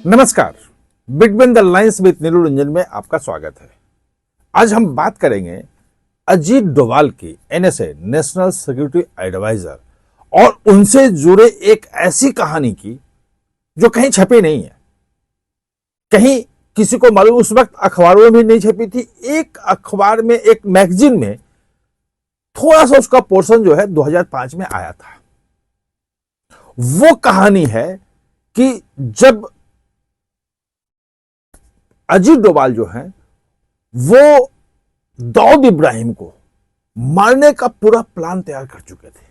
नमस्कार, between the lines with नीलू रंजन में आपका स्वागत है। आज हम बात करेंगे अजीत डोभाल की, एनएसए नेशनल सिक्योरिटी एडवाइजर, और उनसे जुड़े एक ऐसी कहानी की जो कहीं छपी नहीं है, कहीं किसी को मालूम, उस वक्त अखबारों में भी नहीं छपी थी। एक अखबार में, एक मैगजीन में थोड़ा सा उसका पोर्शन जो है 2005 में आया था। वो कहानी है कि जब अजीत डोभाल जो है वो दाऊद इब्राहिम को मारने का पूरा प्लान तैयार कर चुके थे,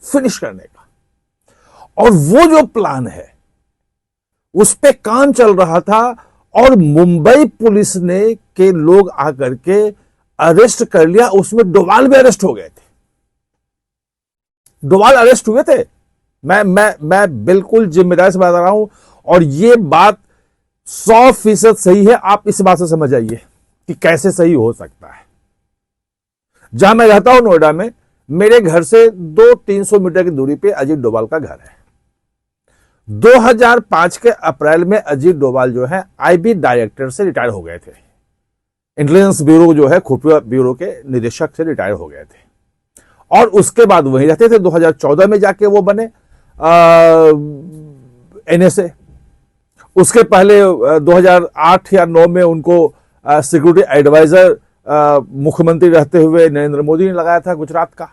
फिनिश करने का, और वो जो प्लान है उस पे काम चल रहा था, और मुंबई पुलिस ने के लोग आकर के अरेस्ट कर लिया। उसमें डोभाल भी अरेस्ट हो गए थे, डोभाल अरेस्ट हुए थे। मैं बिल्कुल जिम्मेदारी से बता रहा हूं, और ये बात 100% सही है। आप इस बात से समझ आइए कि कैसे सही हो सकता है। जहां मैं रहता हूं नोएडा में, मेरे घर से 200-300 मीटर की दूरी पे अजीत डोभाल का घर है। 2005 के अप्रैल में अजीत डोभाल जो है आईबी डायरेक्टर से रिटायर हो गए थे। इंटेलिजेंस ब्यूरो जो है, खुफिया ब्यूरो के निदेशक से रिटायर हो गए थे, और उसके बाद वहीं रहते थे। 2014 में जाके वो बने एनएसए। उसके पहले 2008 या 9 में उनको सिक्योरिटी एडवाइजर मुख्यमंत्री रहते हुए नरेंद्र मोदी ने लगाया था गुजरात का।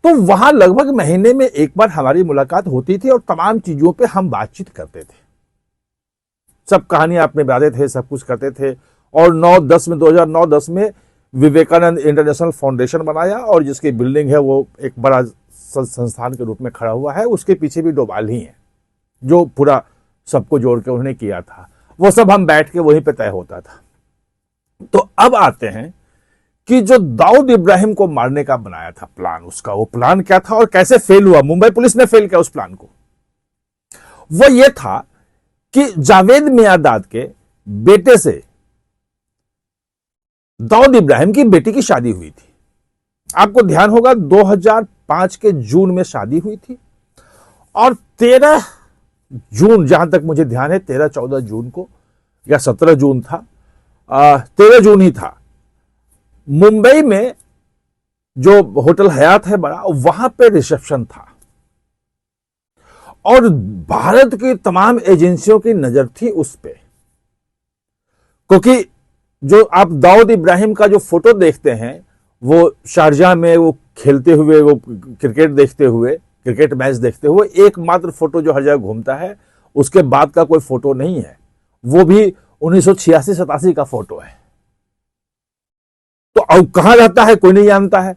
तो वहां लगभग महीने में एक बार हमारी मुलाकात होती थी, और तमाम चीजों पे हम बातचीत करते थे, सब कहानी आपने बताते थे, सब कुछ करते थे। और 2009-10 में विवेकानंद इंटरनेशनल फाउंडेशन बनाया, और जिसकी बिल्डिंग है वो एक बड़ा संस्थान के रूप में खड़ा हुआ है। उसके पीछे भी डोभाल ही है, जो पूरा सबको जोड़ के उन्होंने किया था। वो सब हम बैठ के वहीं पे तय होता था। तो अब आते हैं कि जो दाऊद इब्राहिम को मारने का बनाया था प्लान, उसका वो प्लान क्या था और कैसे फेल हुआ, मुंबई पुलिस ने फेल किया उस प्लान को। वो ये था कि जावेद मियादाद के बेटे से दाऊद इब्राहिम की बेटी की शादी हुई थी। आपको ध्यान होगा 2005 के जून में शादी हुई थी, और 13 जून, जहां तक मुझे ध्यान है 13-14 जून को, या 17 जून था, 13 जून ही था, मुंबई में जो होटल हयात है बड़ा, वहां पे रिसेप्शन था। और भारत की तमाम एजेंसियों की नजर थी उस पे, क्योंकि जो आप दाऊद इब्राहिम का जो फोटो देखते हैं, वो शारजाह में वो खेलते हुए, वो क्रिकेट देखते हुए, क्रिकेट मैच देखते हुए, एकमात्र फोटो जो हर जगह घूमता है, उसके बाद का कोई फोटो नहीं है। वो भी 1986-87 का फोटो है। तो अब कहां रहता है कोई नहीं जानता है।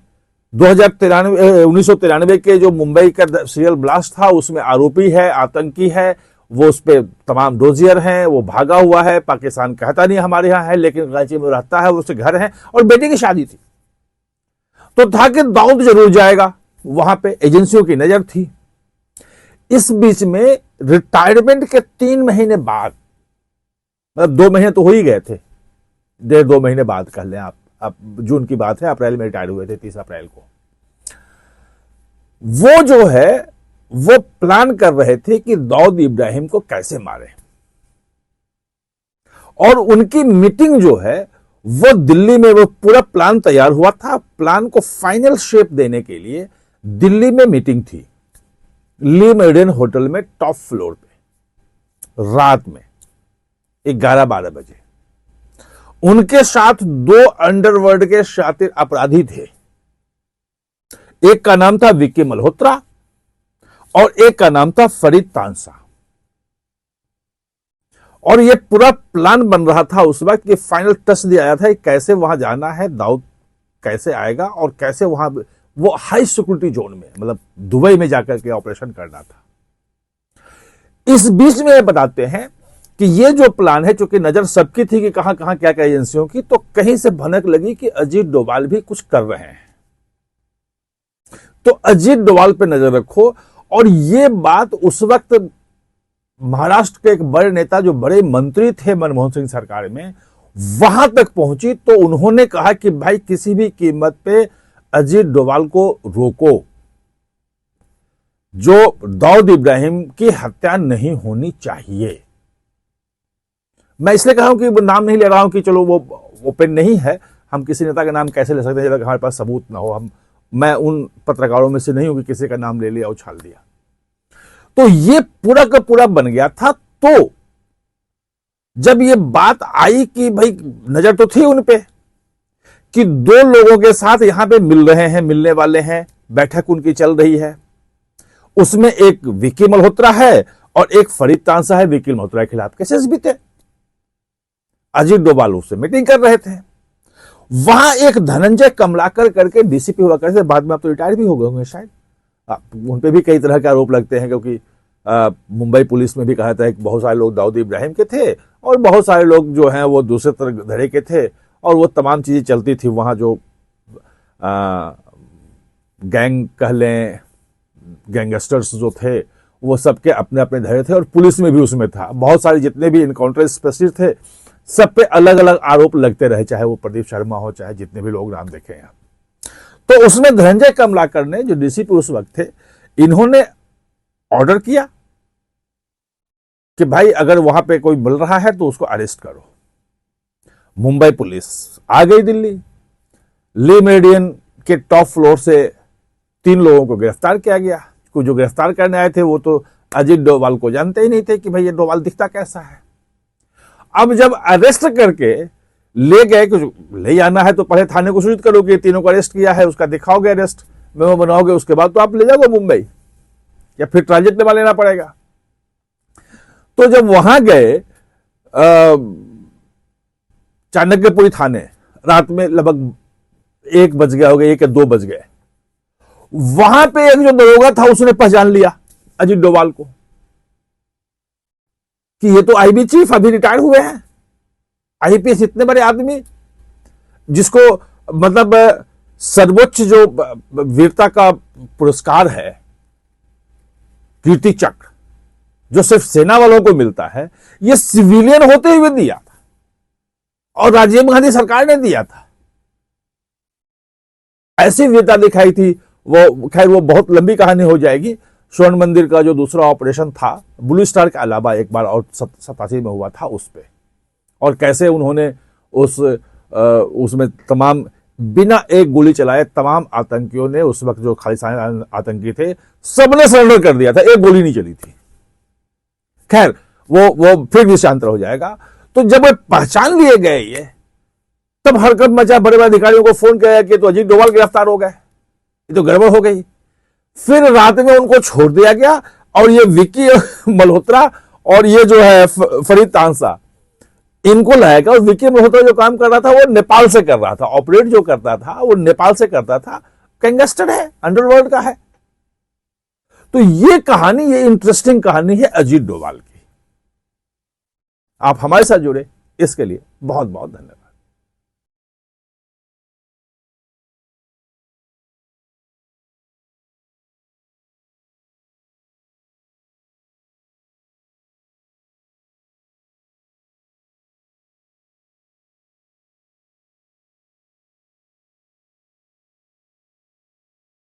1993 के जो मुंबई का सीरियल ब्लास्ट था, उसमें आरोपी है, आतंकी है, वो उस पर तमाम डोजियर हैं, वो भागा हुआ है, पाकिस्तान कहता नहीं हमारे यहां है, लेकिन कराची में रहता है, उसके घर है, और बेटे की शादी थी। तो था कि दाऊद जरूर जाएगा, वहां पे एजेंसियों की नजर थी। इस बीच में रिटायरमेंट के 3 महीने बाद, मतलब 2 महीने तो हो ही गए थे, 1.5-2 महीने बाद कह लें आप, अब जून की बात है, अप्रैल में रिटायर हुए थे 30 अप्रैल को। वो जो है वो प्लान कर रहे थे कि दाऊद इब्राहिम को कैसे मारे, और उनकी मीटिंग जो है वो दिल्ली में, वो पूरा प्लान तैयार हुआ था। प्लान को फाइनल शेप देने के लिए दिल्ली में मीटिंग थी, ली मेरिडियन होटल में, टॉप फ्लोर पे, रात में 11-12 बजे। उनके साथ 2 अंडरवर्ल्ड के शातिर अपराधी थे। एक का नाम था विक्की मल्होत्रा, और एक का नाम था फरीद तांसा। और यह पूरा प्लान बन रहा था उस वक्त, कि फाइनल टच दिया गया था कैसे वहां जाना है, दाऊद कैसे आएगा, और कैसे वहां वो हाई सिक्योरिटी जोन में, मतलब दुबई में जाकर के ऑपरेशन करना था। इस बीच में बताते हैं कि ये जो प्लान है, चूंकि नजर सबकी थी कि कहां कहां क्या क्या एजेंसियों की, तो कहीं से भनक लगी कि अजीत डोभाल भी कुछ कर रहे हैं, तो अजीत डोभाल पे नजर रखो। और ये बात उस वक्त महाराष्ट्र के एक बड़े नेता, जो बड़े मंत्री थे मनमोहन सिंह सरकार में, वहां तक पहुंची। तो उन्होंने कहा कि भाई किसी भी कीमत पे अजीत डोभाल को रोको, जो दाऊद इब्राहिम की हत्या नहीं होनी चाहिए। मैं इसलिए कहा हूं कि वो नाम नहीं ले रहा हूं कि चलो वो ओपन नहीं है, हम किसी नेता का नाम कैसे ले सकते हैं जब तक हमारे पास सबूत ना हो। मैं उन पत्रकारों में से नहीं हूं कि किसी का नाम ले लिया उछाल दिया। तो ये पूरा का पूरा बन गया था। तो जब ये बात आई कि भाई नजर तो थी उन पे कि दो लोगों के साथ यहां पे मिल रहे हैं, मिलने वाले हैं, बैठक उनकी चल रही है, उसमें एक विकी मल्होत्रा है और एक फरीद तांसा है। विकी मल्होत्रा के खिलाफ केसेस भी थे, अजीत डोभाल उससे मीटिंग कर रहे थे। वहां एक धनंजय कमलाकर करके डीसीपी हुआ करते थे, बाद में आप तो रिटायर भी हो गए होंगे शायद। उन पे भी कई तरह के आरोप लगते हैं, क्योंकि मुंबई पुलिस में भी कहा था कि बहुत सारे लोग दाऊद इब्राहिम के थे और बहुत सारे लोग जो हैं वो दूसरे तरह धड़े के थे, और वो तमाम चीजें चलती थी वहां। जो गैंग कह लें, गैंगस्टर्स जो थे वो सबके अपने अपने धड़े थे, और पुलिस में भी उसमें था। बहुत सारे जितने भी इनकाउंटर स्पेशलिस्ट थे सब पे अलग अलग आरोप लगते रहे, चाहे वो प्रदीप शर्मा हो, चाहे जितने भी लोग नाम देखे हैं। तो उसमें धनंजय कमलाकर ने, जो डीसीपी उस वक्त थे, इन्होंने ऑर्डर किया कि भाई अगर वहां पे कोई मिल रहा है तो उसको अरेस्ट करो। मुंबई पुलिस आ गई दिल्ली, ली मेरिडियन के टॉप फ्लोर से 3 लोगों को गिरफ्तार किया गया। जो गिरफ्तार करने आए थे वो तो अजीत डोभाल को जानते ही नहीं थे कि भाई ये डोभाल दिखता कैसा है। अब जब अरेस्ट करके ले गए, कुछ ले जाना है तो पहले थाने को सूचित करो कि तीनों को अरेस्ट किया है, उसका दिखाओगे अरेस्ट मेमो बनाओगे, उसके बाद तो आप ले जाओगे मुंबई, या फिर ट्रांजिट में लेना पड़ेगा। तो जब वहां गए चाणक्यपुरी थाने, रात में लगभग 1 बज गया हो गया, 1 या 2 बज गए। वहां पे एक जो दरोगा था उसने पहचान लिया अजीत डोभाल को कि ये तो आईबी चीफ अभी रिटायर हुए हैं, आईपीएस, इतने बड़े आदमी जिसको मतलब सर्वोच्च जो वीरता का पुरस्कार है, कीर्ति चक्र, जो सिर्फ सेना वालों को मिलता है, ये सिविलियन होते हुए दिया था और राजीव गांधी सरकार ने दिया था। ऐसी वीरता दिखाई थी। वो खैर वो बहुत लंबी कहानी हो जाएगी। स्वर्ण मंदिर का जो दूसरा ऑपरेशन था, ब्लू स्टार के अलावा एक बार और 87 में हुआ था उस पे, और कैसे उन्होंने उसमें तमाम बिना एक गोली चलाए तमाम आतंकियों ने, उस वक्त जो खालिस्तानी आतंकी थे सबने सरेंडर कर दिया था, एक गोली नहीं चली थी। खैर वो फिर भी शांत हो जाएगा। तो जब वे पहचान लिए गए ये, तब हरकत मचा, बड़े बड़े अधिकारियों को फोन किया कि तो अजीत डोभाल गिरफ्तार हो गए, ये तो गड़बड़ हो गई। फिर रात में उनको छोड़ दिया गया, और ये विकी मल्होत्रा और ये जो है फरीद तांसा, इनको लाएगा। और विकी मल्होत्रा जो काम कर रहा था वो नेपाल से कर रहा था, ऑपरेट जो करता था वो नेपाल से करता था, गैंगस्टर है, अंडरवर्ल्ड का है। तो ये कहानी, ये इंटरेस्टिंग कहानी है अजीत डोभाल की। आप हमारे साथ जुड़े इसके लिए बहुत बहुत धन्यवाद।